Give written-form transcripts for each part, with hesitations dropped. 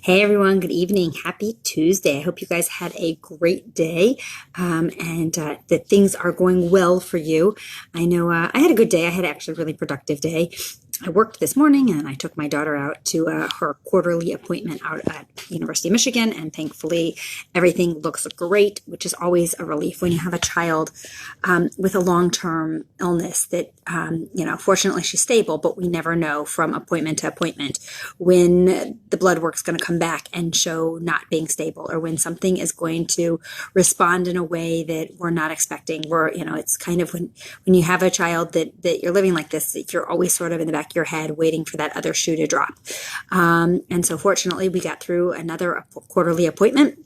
Hey everyone, good evening. Happy Tuesday. I hope you guys had a great day and that things are going well for you. I know I had a good day. I had actually a really productive day. I worked this morning and I took my daughter out to her quarterly appointment out at University of Michigan, and thankfully everything looks great, which is always a relief when you have a child with a long-term illness that, fortunately she's stable, but we never know from appointment to appointment when the blood work's going to come back and show not being stable, or when something is going to respond in a way that we're not expecting. It's kind of when you have a child that you're living like this, that you're always sort of in the back of your head waiting for that other shoe to drop. And so fortunately we got through another quarterly appointment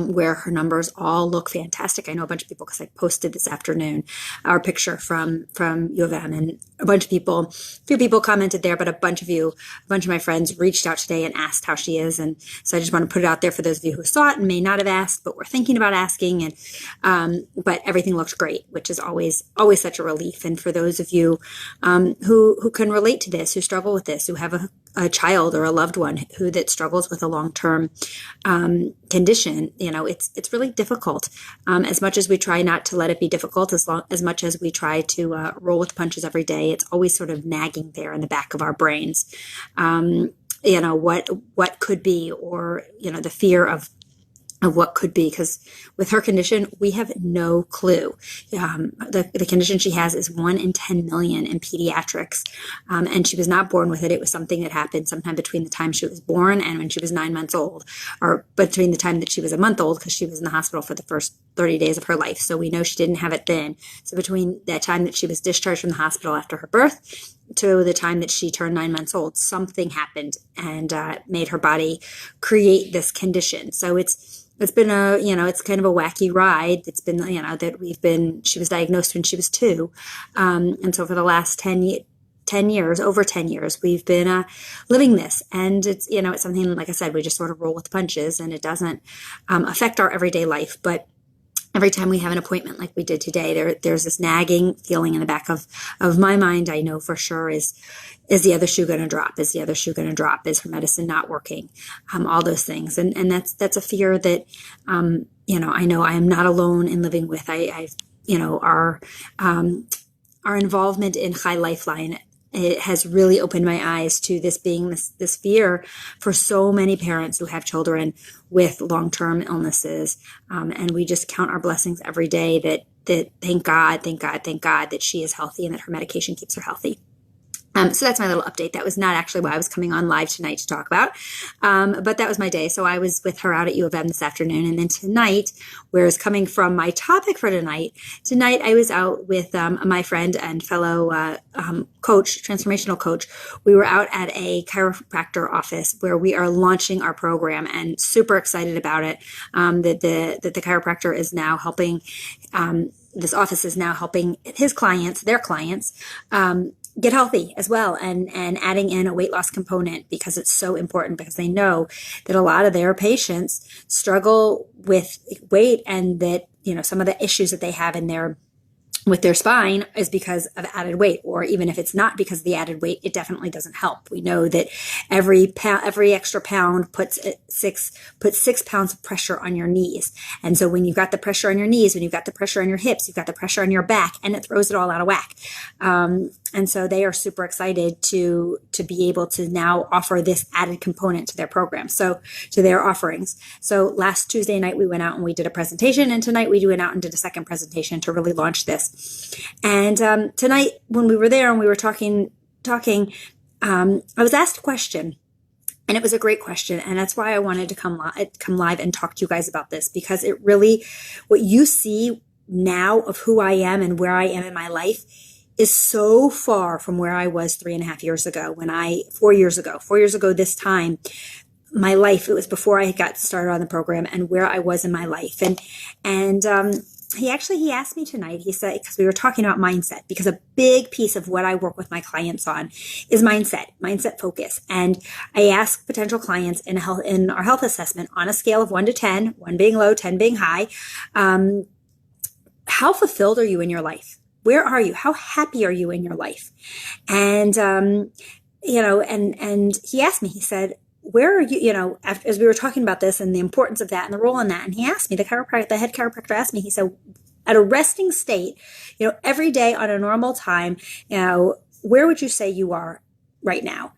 where her numbers all look fantastic. I know a bunch of people, because I posted this afternoon our picture from U of M, and a few people commented there, but a bunch of my friends reached out today and asked how she is. And so I just want to put it out there for those of you who saw it and may not have asked, but were thinking about asking. And but everything looks great, which is always such a relief. And for those of you who can relate to this, who struggle with this, who have a child or a loved one that struggles with a long-term condition, it's really difficult. As much as we try not to let it be difficult, as much as we try to roll with punches every day, it's always sort of nagging there in the back of our brains. What could be, or the fear of what could be, because with her condition, we have no clue. The condition she has is 1 in 10 million in pediatrics, and she was not born with it. It was something that happened sometime between the time she was born and when she was 9 months old, or between the time that she was a month old, because she was in the hospital for the first 30 days of her life. So we know she didn't have it then. So between that time that she was discharged from the hospital after her birth to the time that she turned 9 months old, something happened and made her body create this condition. So it's been it's kind of a wacky ride. It's been, she was diagnosed when she was 2. And so for the last 10 years, over 10 years, we've been living this. And it's, it's something, like I said, we just sort of roll with the punches, and it doesn't affect our everyday life. But every time we have an appointment like we did today, there's this nagging feeling in the back of my mind. I know for sure is the other shoe going to drop? Is the other shoe going to drop? Is her medicine not working? All those things. And that's a fear that, I know I am not alone in living with. Our involvement in High Lifeline, it has really opened my eyes to this being this fear for so many parents who have children with long-term illnesses. And we just count our blessings every day that thank God that she is healthy and that her medication keeps her healthy. So that's my little update. That was not actually why I was coming on live tonight to talk about, but that was my day. So I was with her out at U of M this afternoon. And then tonight, whereas coming from my topic for tonight I was out with my friend and fellow coach, transformational coach. We were out at a chiropractor office where we are launching our program, and super excited about it, that the chiropractor is now helping, this office is now helping their clients, get healthy as well, and adding in a weight loss component, because it's so important, because they know that a lot of their patients struggle with weight, and that, some of the issues that they have with their spine is because of added weight, or even if it's not because of the added weight, it definitely doesn't help. We know that every extra pound puts 6 pounds of pressure on your knees. And so when you've got the pressure on your knees, when you've got the pressure on your hips, you've got the pressure on your back, and it throws it all out of whack. And so they are super excited to be able to now offer this added component to their program, so to their offerings. So last Tuesday night, we went out and we did a presentation, and tonight we went out and did a second presentation to really launch this. And tonight, when we were there and we were talking, I was asked a question, and it was a great question. And that's why I wanted to come live and talk to you guys about this, because it really, what you see now of who I am and where I am in my life is so far from where I was 3.5 years ago, 4 years ago this time, my life, it was before I got started on the program, and where I was in my life. And he asked me tonight, he said, because we were talking about mindset, because a big piece of what I work with my clients on is mindset focus. And I ask potential clients in our health assessment, on a scale of 1 to 10, 1 being low, 10 being high, how fulfilled are you in your life? Where are you? How happy are you in your life? And, and he asked me, he said, where are you, as we were talking about this and the importance of that and the role in that. And he asked me, the head chiropractor asked me, he said, at a resting state, every day on a normal time, where would you say you are right now?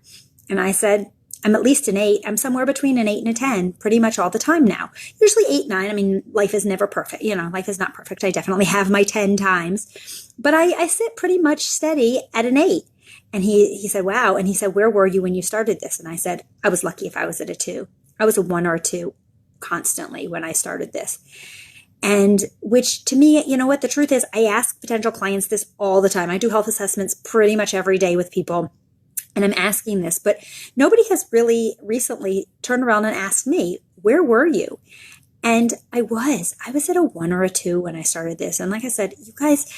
And I said, I'm at least an 8. I'm somewhere between an 8 and a 10 pretty much all the time now. Usually 8, 9. I mean, life is never perfect. Life is not perfect. I definitely have my 10 times, but I sit pretty much steady at an 8. And he said, wow. And he said, where were you when you started this? And I said, I was lucky if I was at a 2. I was a 1 or a 2 constantly when I started this. And which to me, what the truth is, I ask potential clients this all the time. I do health assessments pretty much every day with people. And I'm asking this, but nobody has really recently turned around and asked me, where were you? And I was at a 1 or a 2 when I started this. And like I said, you guys,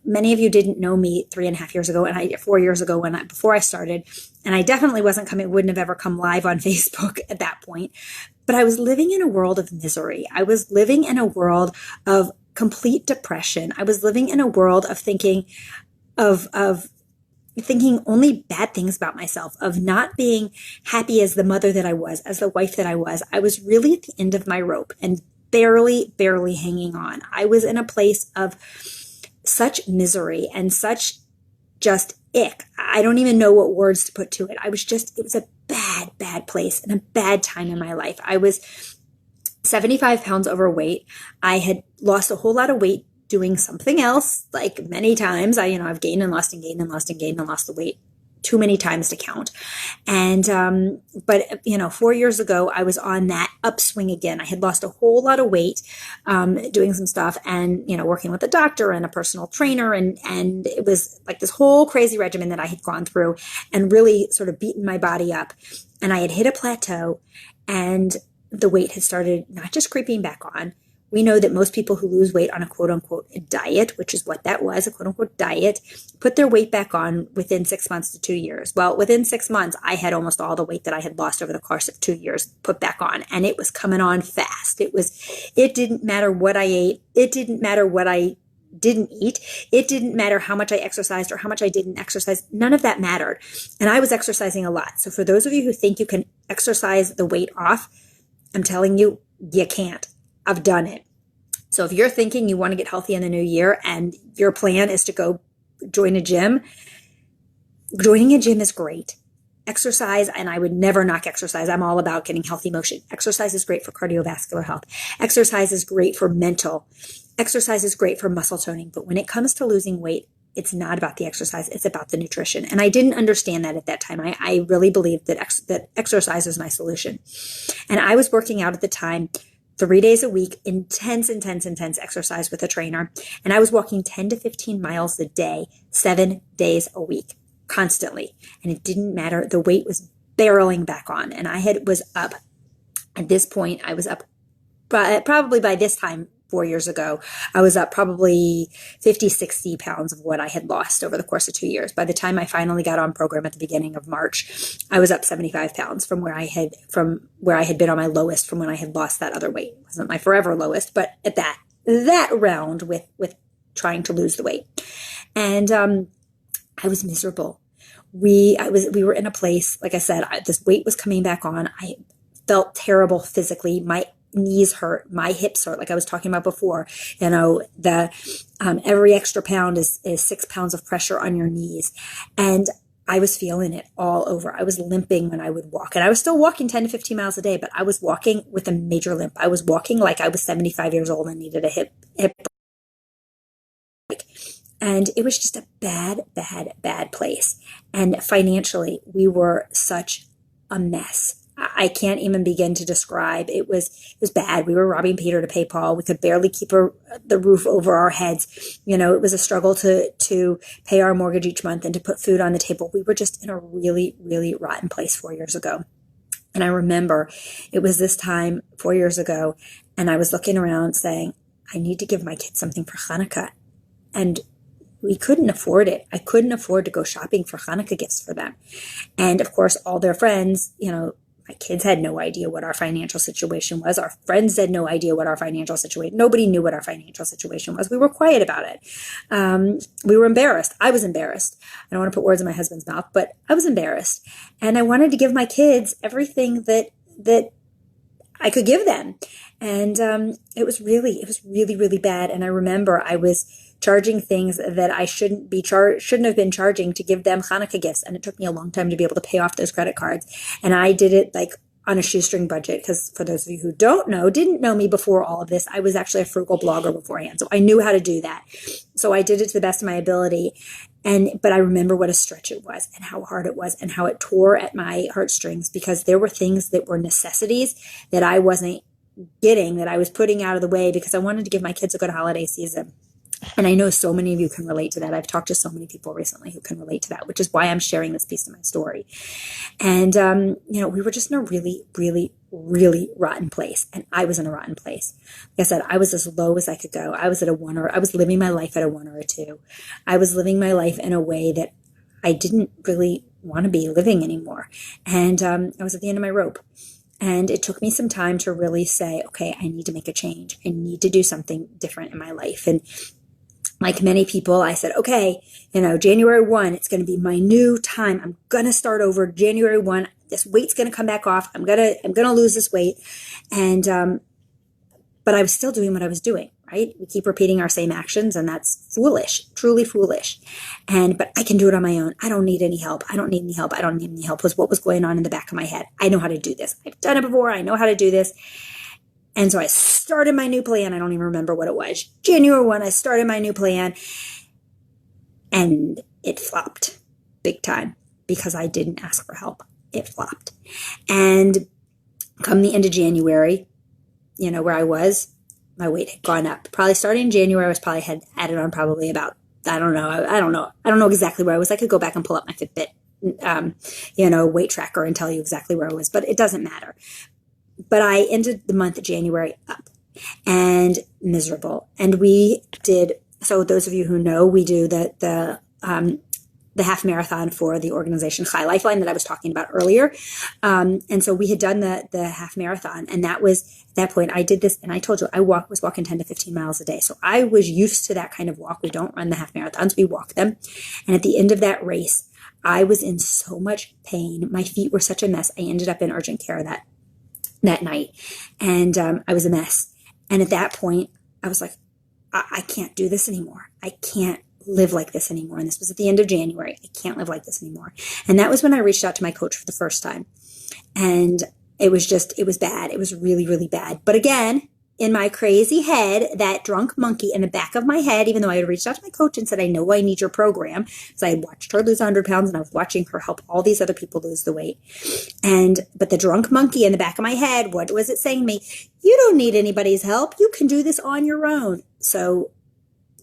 many of you didn't know me 3.5 years ago and 4 years ago before I started. And I definitely wouldn't have ever come live on Facebook at that point. But I was living in a world of misery. I was living in a world of complete depression. I was living in a world of thinking thinking only bad things about myself, of not being happy as the mother that I was, as the wife that I was. I was really at the end of my rope and barely hanging on. I was in a place of such misery and such just ick. I don't even know what words to put to it. It was a bad place and a bad time in my life. I was 75 pounds overweight. I had lost a whole lot of weight doing something else, like many times. I've gained and lost and gained and lost and gained and lost the weight too many times to count. And, but 4 years ago, I was on that upswing again. I had lost a whole lot of weight, doing some stuff and, working with a doctor and a personal trainer. And it was like this whole crazy regimen that I had gone through and really sort of beaten my body up. And I had hit a plateau and the weight had started not just creeping back on. We know that most people who lose weight on a quote unquote diet, which is what that was, a quote unquote diet, put their weight back on within 6 months to 2 years. Well, within 6 months, I had almost all the weight that I had lost over the course of 2 years put back on, and it was coming on fast. It didn't matter what I ate. It didn't matter what I didn't eat. It didn't matter how much I exercised or how much I didn't exercise. None of that mattered. And I was exercising a lot. So for those of you who think you can exercise the weight off, I'm telling you, you can't. I've done it. So if you're thinking you want to get healthy in the new year and your plan is to go join a gym, joining a gym is great. Exercise, and I would never knock exercise. I'm all about getting healthy motion. Exercise is great for cardiovascular health. Exercise is great for mental. Exercise is great for muscle toning. But when it comes to losing weight, it's not about the exercise. It's about the nutrition. And I didn't understand that at that time. I really believed that exercise was my solution. And I was working out at the time 3 days a week, intense exercise with a trainer. And I was walking 10 to 15 miles a day, 7 days a week, constantly. And it didn't matter. The weight was barreling back on. And was up. At this point, I was up, probably by this time, 4 years ago, I was up probably 50, 60 pounds of what I had lost over the course of 2 years. By the time I finally got on program at the beginning of March, I was up 75 pounds from where I had been on my lowest from when I had lost that other weight. It wasn't my forever lowest, but at that round with trying to lose the weight. And I was miserable. We were in a place, like I said, this weight was coming back on. I felt terrible physically. My knees hurt, my hips hurt, like I was talking about before. Every extra pound is 6 pounds of pressure on your knees. And I was feeling it all over. I was limping when I would walk, and I was still walking 10 to 15 miles a day, but I was walking with a major limp. I was walking like I was 75 years old and needed a hip break. And it was just a bad place. And financially, we were such a mess. I can't even begin to describe. It was bad. We were robbing Peter to pay Paul. We could barely keep the roof over our heads. It was a struggle to pay our mortgage each month and to put food on the table. We were just in a really, really rotten place 4 years ago. And I remember it was this time 4 years ago, and I was looking around saying, I need to give my kids something for Hanukkah. And we couldn't afford it. I couldn't afford to go shopping for Hanukkah gifts for them. And of course, all their friends, My kids had no idea what our financial situation was. Our friends had no idea what our financial situation. Nobody knew what our financial situation was. We were quiet about it. We were embarrassed. I was embarrassed. I don't want to put words in my husband's mouth, but I was embarrassed, and I wanted to give my kids everything that I could give them. And it was really, really bad. And I remember I was charging things that I shouldn't have been charging to give them Hanukkah gifts. And it took me a long time to be able to pay off those credit cards. And I did it like on a shoestring budget, because for those of you who didn't know me before all of this, I was actually a frugal blogger beforehand. So I knew how to do that. So I did it to the best of my ability. But I remember what a stretch it was, and how hard it was, and how it tore at my heartstrings, because there were things that were necessities that I wasn't getting, that I was putting out of the way because I wanted to give my kids a good holiday season. And I know so many of you can relate to that. I've talked to so many people recently who can relate to that, which is why I'm sharing this piece of my story. And, we were just in a really, really, really rotten place. And I was in a rotten place. Like I said, I was as low as I could go. I was at I was living my life at a 1 or a 2. I was living my life in a way that I didn't really want to be living anymore. And I was at the end of my rope. And it took me some time to really say, okay, I need to make a change. I need to do something different in my life. And like many people, I said, okay, January 1, it's going to be my new time. I'm going to start over January 1. This weight's going to come back off. I'm going to lose this weight. And, but I was still doing what I was doing, right? We keep repeating our same actions, and that's foolish, truly foolish. But I can do it on my own. I don't need any help. I don't need any help was what was going on in the back of my head. I know how to do this. I've done it before. I know how to do this. And so I started my new plan. I don't even remember what it was. January 1, I started my new plan, and it flopped big time because I didn't ask for help. It flopped. And come the end of January, where I was, my weight had gone up. Probably starting in January, I was probably had added on probably about, I don't know exactly where I was. I could go back and pull up my Fitbit, weight tracker and tell you exactly where I was, but it doesn't matter. But I ended the month of January up and miserable. And we did, so those of you who know, we do the half marathon for the organization High Lifeline that I was talking about earlier. And so we had done the half marathon, and that was, at that point I did this, and I told you I was walking 10 to 15 miles a day. So I was used to that kind of walk. We don't run the half marathons, we walk them. And at the end of that race, I was in so much pain. My feet were such a mess. I ended up in urgent care that night. And I was a mess. And at that point, I was like, I can't do this anymore. I can't live like this anymore. And this was at the end of January. I can't live like this anymore. And that was when I reached out to my coach for the first time. And it was bad. It was really, really bad. But again, in my crazy head, that drunk monkey in the back of my head, even though I had reached out to my coach and said, I know I need your program, because I had watched her lose 100 pounds and I was watching her help all these other people lose the weight. But the drunk monkey in the back of my head, what was it saying to me? You don't need anybody's help. You can do this on your own. So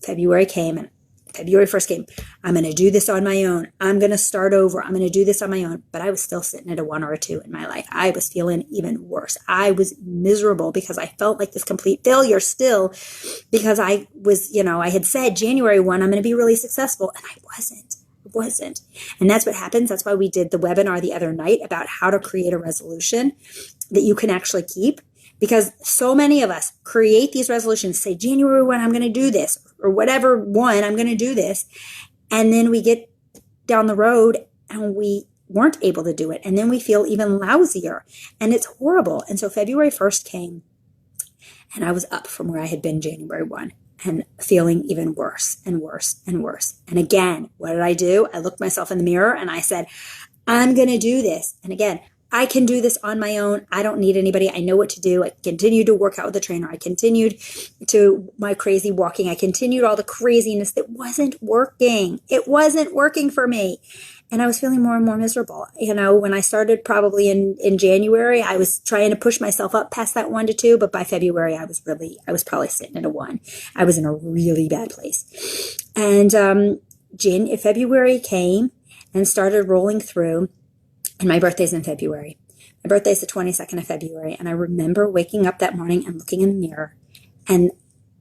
February came, and February 1st came. I'm going to do this on my own. I'm going to start over. I'm going to do this on my own. But I was still sitting at a 1 or a 2 in my life. I was feeling even worse. I was miserable because I felt like this complete failure still, because I was, I had said January 1, I'm going to be really successful. And I wasn't. And that's what happens. That's why we did the webinar the other night about how to create a resolution that you can actually keep. Because so many of us create these resolutions, say January 1, I'm going to do this, or whatever one, I'm going to do this. And then we get down the road and we weren't able to do it. And then we feel even lousier, and it's horrible. And so February 1st came, and I was up from where I had been January 1 and feeling even worse and worse and worse. And again, what did I do? I looked myself in the mirror and I said, I'm going to do this. And again, I can do this on my own. I don't need anybody. I know what to do. I continued to work out with the trainer. I continued to my crazy walking. I continued all the craziness that wasn't working. It wasn't working for me. And I was feeling more and more miserable. When I started probably in January, I was trying to push myself up past that 1 to 2. But by February, I was probably sitting at a 1. I was in a really bad place. And February came and started rolling through. And my birthday's in February. My birthday's the 22nd of February. And I remember waking up that morning and looking in the mirror and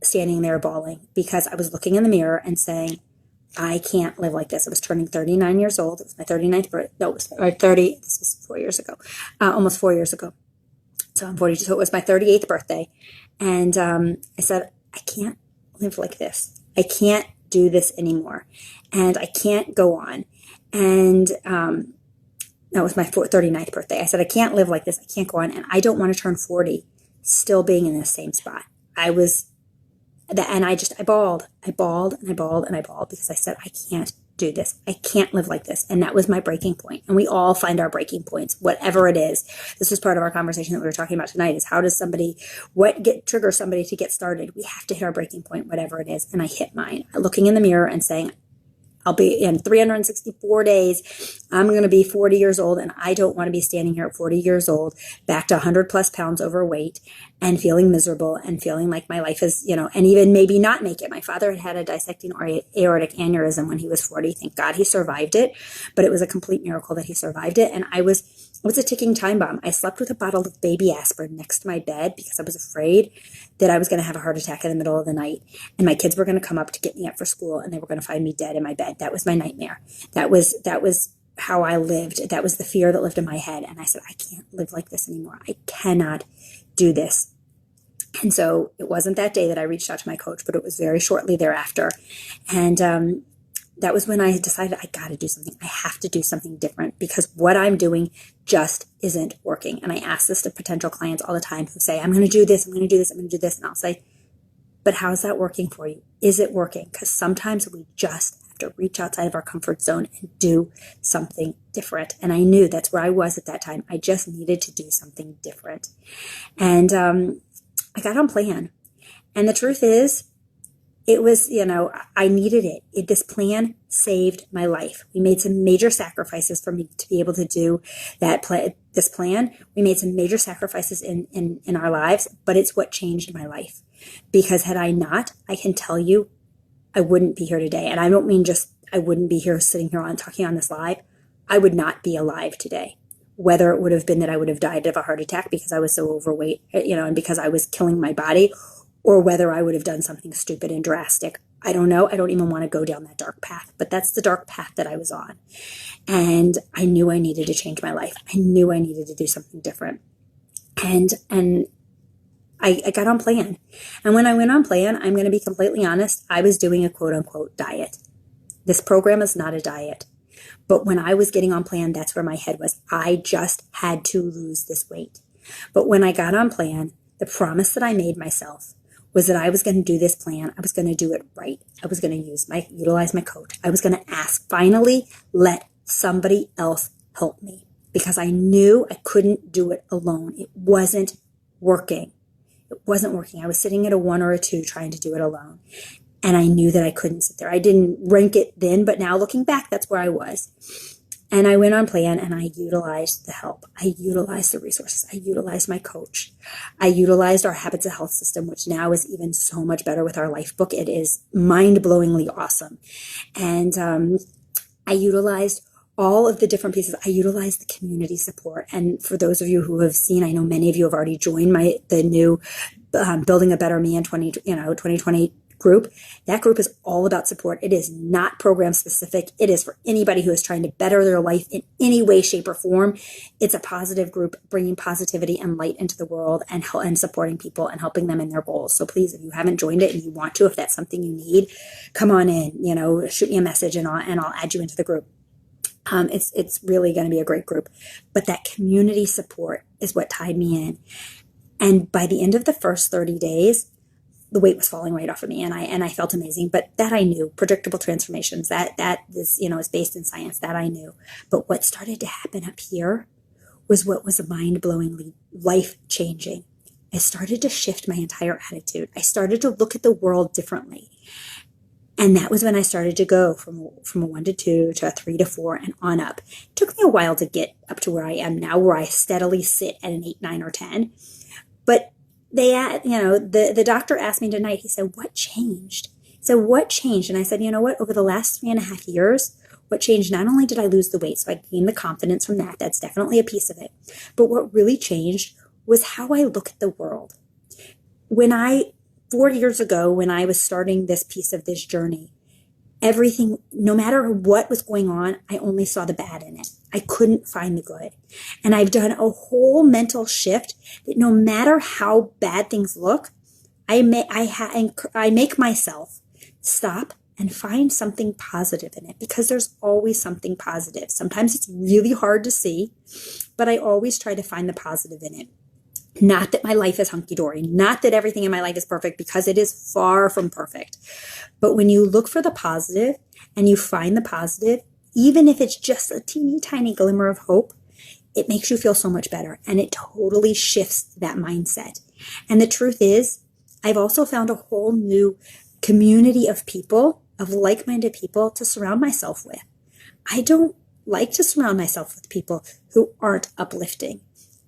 standing there bawling, because I was looking in the mirror and saying, I can't live like this. I was turning 39 years old. It was my 39th birthday. No, it was or 30. This was 4 years ago, almost 4 years ago. So I'm 42. So it was my 38th birthday. And I said, I can't live like this. I can't do this anymore. And I can't go on. And that was my 39th birthday. I said, I can't live like this. I can't go on. And I don't want to turn 40 still being in the same spot. I bawled because I said, I can't do this. I can't live like this. And that was my breaking point. And we all find our breaking points, whatever it is. This was part of our conversation that we were talking about tonight is how does trigger somebody to get started? We have to hit our breaking point, whatever it is. And I hit mine, looking in the mirror and saying, I'll be in 364 days. I'm going to be 40 years old, and I don't want to be standing here at 40 years old, back to 100 plus pounds overweight and feeling miserable and feeling like my life is, and even maybe not make it. My father had a dissecting aortic aneurysm when he was 40. Thank God he survived it, but it was a complete miracle that he survived it. And it was a ticking time bomb. I slept with a bottle of baby aspirin next to my bed because I was afraid that I was going to have a heart attack in the middle of the night and my kids were going to come up to get me up for school and they were going to find me dead in my bed. That was my nightmare. That was how I lived. That was the fear that lived in my head. And I said, I can't live like this anymore. I cannot do this. And so it wasn't that day that I reached out to my coach, but it was very shortly thereafter. And that was when I decided I got to do something. I have to do something different because what I'm doing just isn't working. And I ask this to potential clients all the time who say, I'm going to do this, I'm going to do this, I'm going to do this. And I'll say, but how's that working for you? Is it working? Because sometimes we just have to reach outside of our comfort zone and do something different. And I knew that's where I was at that time. I just needed to do something different. And I got on plan. And the truth is, it was, I needed it. This plan saved my life. We made some major sacrifices for me to be able to do this plan. We made some major sacrifices in our lives, but it's what changed my life. Because had I not, I can tell you, I wouldn't be here today. And I don't mean just I wouldn't be here sitting here talking on this live. I would not be alive today. Whether it would have been that I would have died of a heart attack because I was so overweight, and because I was killing my body, or whether I would have done something stupid and drastic. I don't know. I don't even want to go down that dark path, but that's the dark path that I was on. And I knew I needed to change my life. I knew I needed to do something different. And I got on plan. And when I went on plan, I'm going to be completely honest, I was doing a quote unquote diet. This program is not a diet. But when I was getting on plan, that's where my head was. I just had to lose this weight. But when I got on plan, the promise that I made myself was that I was going to do this plan. I was going to do it right. I was going to utilize my coach. I was going to finally let somebody else help me because I knew I couldn't do it alone. It wasn't working. It wasn't working. I was sitting at a 1 or a 2 trying to do it alone. And I knew that I couldn't sit there. I didn't rank it then, but now looking back, that's where I was. And I went on plan and I utilized the help. I utilized the resources. I utilized my coach. I utilized our Habits of Health system, which now is even so much better with our life book. It is mind-blowingly awesome. And I utilized all of the different pieces. I utilized the community support. And for those of you who have seen, I know many of you have already joined the new Building a Better Me in 2020 group. That group is all about support. It is not program specific. It is for anybody who is trying to better their life in any way, shape, or form. It's a positive group bringing positivity and light into the world and supporting people and helping them in their goals. So please, if you haven't joined it and you want to, if that's something you need, come on in, shoot me a message and I'll add you into the group. It's really going to be a great group. But that community support is what tied me in. And by the end of the first 30 days, the weight was falling right off of me and I felt amazing. But that I knew, predictable transformations, that is, is based in science, that I knew. But what started to happen up here was what was mind-blowingly life-changing. I started to shift my entire attitude. I started to look at the world differently. And that was when I started to go from a 1 to 2 to a 3 to 4 and on up. It took me a while to get up to where I am now, where I steadily sit at an 8, 9, or 10. But the doctor asked me tonight, he said, what changed? He said, what changed? And I said, you know what, over the last 3.5 years, what changed, not only did I lose the weight, so I gained the confidence from that. That's definitely a piece of it. But what really changed was how I look at the world. 4 years ago, when I was starting this piece of this journey, everything, no matter what was going on, I only saw the bad in it. I couldn't find the good. And I've done a whole mental shift that no matter how bad things look, I make myself stop and find something positive in it, because there's always something positive. Sometimes it's really hard to see, but I always try to find the positive in it. Not that my life is hunky-dory, not that everything in my life is perfect, because it is far from perfect. But when you look for the positive and you find the positive, even if it's just a teeny tiny glimmer of hope, it makes you feel so much better, and it totally shifts that mindset. And the truth is, I've also found a whole new community of people, of like-minded people to surround myself with. I don't like to surround myself with people who aren't uplifting.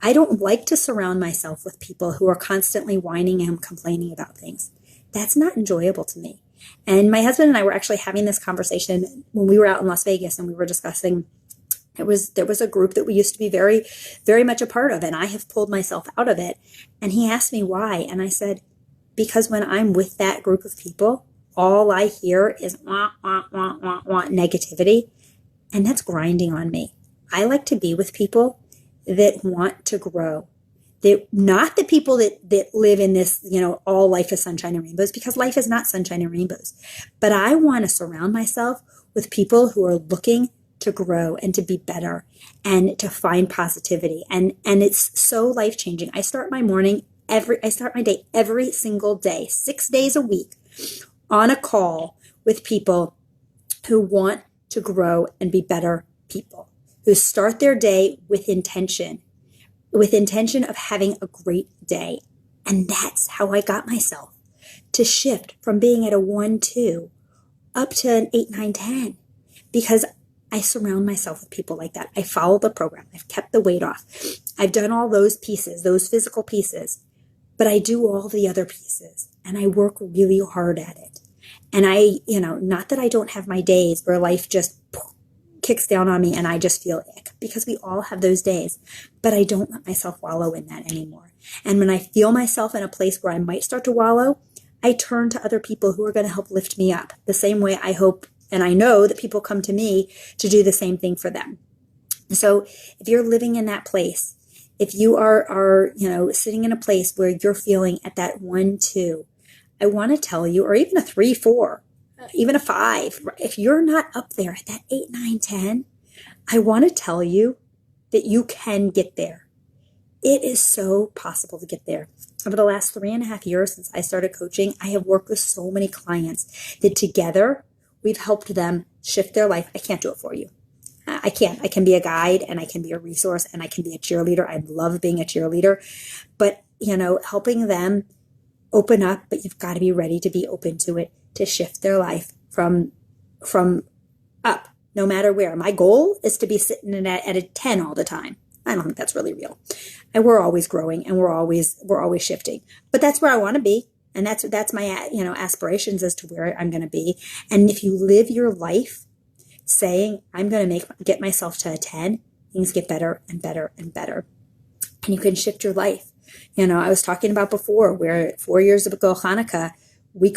I don't like to surround myself with people who are constantly whining and complaining about things. That's not enjoyable to me. And my husband and I were actually having this conversation when we were out in Las Vegas, and we were discussing, there was a group that we used to be very, very much a part of, and I have pulled myself out of it. And he asked me why. And I said, because when I'm with that group of people, all I hear is wah, wah, wah, wah, wah, negativity. And that's grinding on me. I like to be with people that want to grow. That, not the people that live in this, all life is sunshine and rainbows, because life is not sunshine and rainbows. But I want to surround myself with people who are looking to grow and to be better and to find positivity. And it's so life-changing. I start my day every single day, 6 days a week, on a call with people who want to grow and be better people, who start their day with intention of having a great day. And that's how I got myself to shift from being at a 1-2 up to an 8-9-10, because I surround myself with people like that. I follow the program. I've kept the weight off. I've done all those pieces, those physical pieces, but I do all the other pieces, and I work really hard at it. And I, not that I don't have my days where life just kicks down on me and I just feel ick, because we all have those days, but I don't let myself wallow in that anymore. And when I feel myself in a place where I might start to wallow, I turn to other people who are going to help lift me up, the same way I hope and I know that people come to me to do the same thing for them. So if you're living in that place, if you are sitting in a place where you're feeling at that 1-2, I want to tell you, or even a 3-4, even a 5, if you're not up there at that 8-9-10, I want to tell you that you can get there. It is so possible to get there. Over the last 3.5 years since I started coaching, I have worked with so many clients that together we've helped them shift their life. I can't do it for you. I can't. I can be a guide, and I can be a resource, and I can be a cheerleader. I love being a cheerleader, but helping them open up, but you've got to be ready to be open to it, to shift their life from up, no matter where. My goal is to be sitting at a 10 all the time. I don't think that's really real. And we're always growing, and we're always shifting, but that's where I want to be. And that's my, aspirations as to where I'm going to be. And if you live your life saying, I'm going to get myself to a 10, things get better and better and better. And you can shift your life. I was talking about before where 4 years ago, Hanukkah, we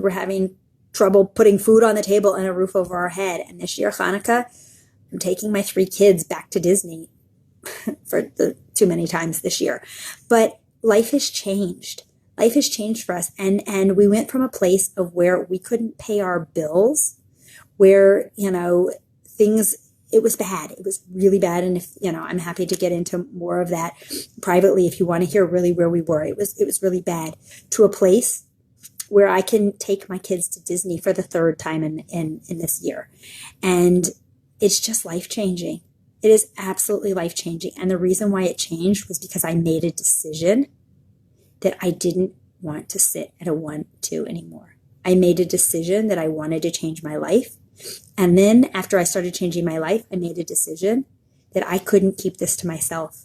were having trouble putting food on the table and a roof over our head. And this year, Hanukkah, I'm taking my 3 kids back to Disney for too many times this year. But life has changed. Life has changed for us. And we went from a place of where we couldn't pay our bills, where, it was bad. It was really bad. And if, I'm happy to get into more of that privately if you want to hear really where we were. It was really bad, to a place where I can take my kids to Disney for the 3rd time in this year. And it's just life-changing. It is absolutely life-changing. And the reason why it changed was because I made a decision that I didn't want to sit at a 1-2 anymore. I made a decision that I wanted to change my life. And then after I started changing my life, I made a decision that I couldn't keep this to myself.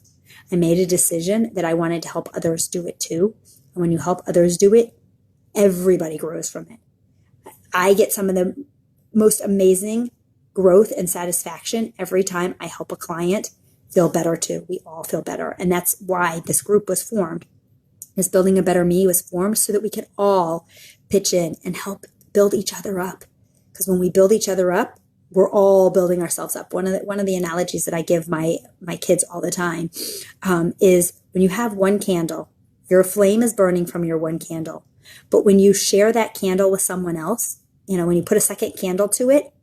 I made a decision that I wanted to help others do it too. And when you help others do it, everybody grows from it. I get some of the most amazing growth and satisfaction every time I help a client feel better too. We all feel better. And that's why this group was formed. This Building a Better Me was formed so that we could all pitch in and help build each other up. because when we build each other up, we're all building ourselves up. One of the analogies that I give my kids all the time is when you have one candle, your flame is burning from your one candle. But when you share that candle with someone else, when you put a second candle to it,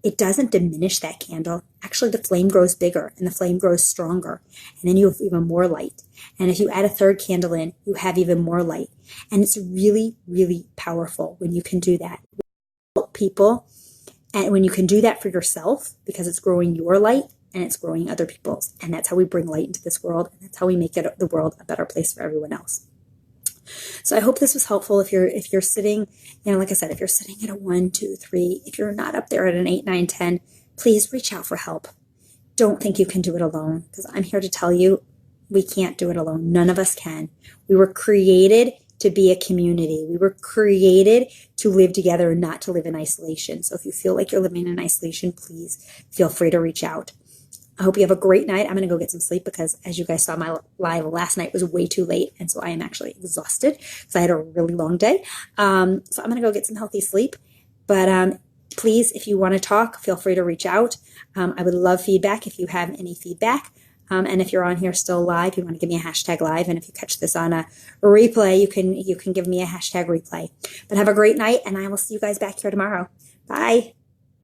it doesn't diminish that candle. Actually, the flame grows bigger and the flame grows stronger. And then you have even more light. And if you add a third candle in, you have even more light. And it's really, really powerful when you can do that. Help people. And when you can do that for yourself, because it's growing your light and it's growing other people's. And that's how we bring light into this world. And that's how we make the world a better place for everyone else. So I hope this was helpful. If you're sitting, like I said, if you're sitting at a 1, 2, 3, if you're not up there at an 8, 9, 10, please reach out for help. Don't think you can do it alone, because I'm here to tell you we can't do it alone. None of us can. We were created to be a community. We were created to live together and not to live in isolation. So if you feel like you're living in isolation, please feel free to reach out. I hope you have a great night. I'm going to go get some sleep because, as you guys saw, my live last night was way too late. And so I am actually exhausted because I had a really long day. So I'm going to go get some healthy sleep. But please, if you want to talk, feel free to reach out. I would love feedback if you have any feedback. And if you're on here still live, you want to give me a hashtag live. And if you catch this on a replay, you can give me a hashtag replay. But have a great night, and I will see you guys back here tomorrow. Bye.